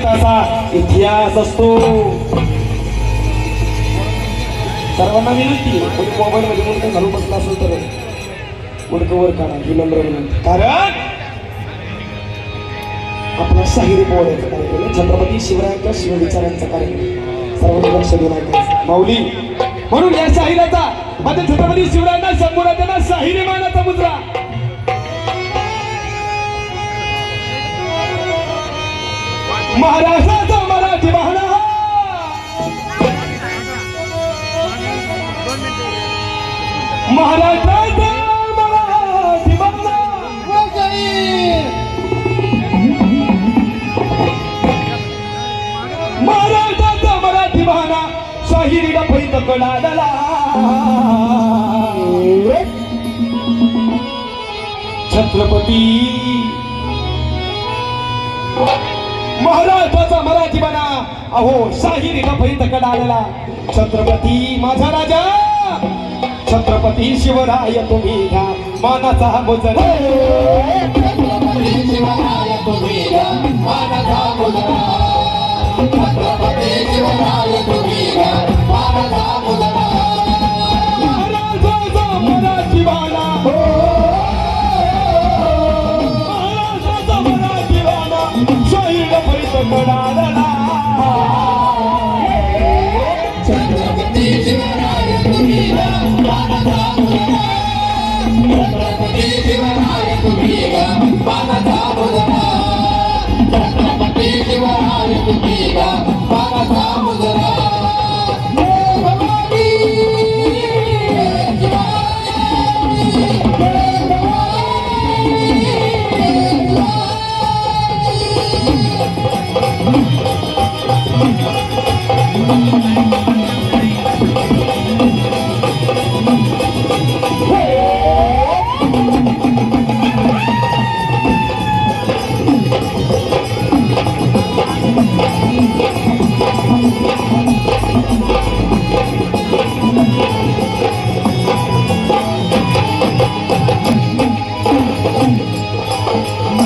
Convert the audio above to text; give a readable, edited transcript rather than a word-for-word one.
महाराष्ट्राचा इतिहास असतो. सर्वांना विनंती कोणी मोबाईल मध्ये मुलगा घालून बसला असेल तर मुलगावर काढा ही नम्र विनंती. कारण आपला शाहिरी पोवाड्याचा कार्यक्रम छत्रपती शिवरायांच्या शिवविचारांचा कार्यक्रम सर्वांनी लक्ष देऊन ऐकायचं. माऊली म्हणून या शाहिराचा माझ्या छत्रपती शिवरायांना संबोधताना शाहिरी मानाचा मुद्रा. महाराष्ट्राचा मराठी बहाणा महाराष्ट्राचा मराठी बहाणा महाराष्ट्राचा मराठी बहाणा शाहिरीला पैत कडाडला. छत्रपती महाराष्ट्राचा मराठी बना अहो शाहिरीला पैत कडाडला. छत्रपती माझा राजा छत्रपती शिवराय तुम्ही घ्या मानाचा मुजरा. छत्रपती शिवराय तुम्ही घ्या मानाचा मुजरा. छत्रपती शिवराय तुम्ही घ्या मानाचा मुजरा. महाराजाचा मराठी बाणा महाराजाचा मराठी बाणा शाहिरीला पैत कडाडला.